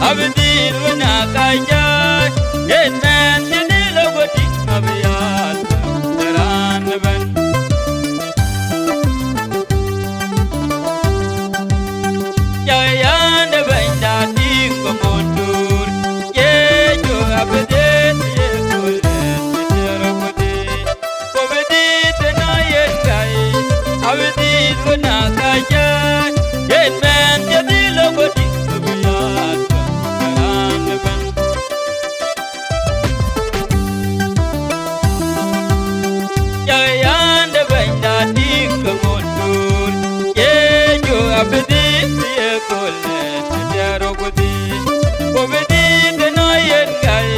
abdi luna kaya yen men jeni logoti abiyat teran ben jayan de benda ting komundur ye jo abdi ye kule terobdi kobdi tenayen kai abdi luna kaya yen men jeni logoti abiyat teran ben jayan de benda ting komundur ye jo abdi ye kule terobdi kobdi tenayen kai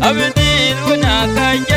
abdi luna kaya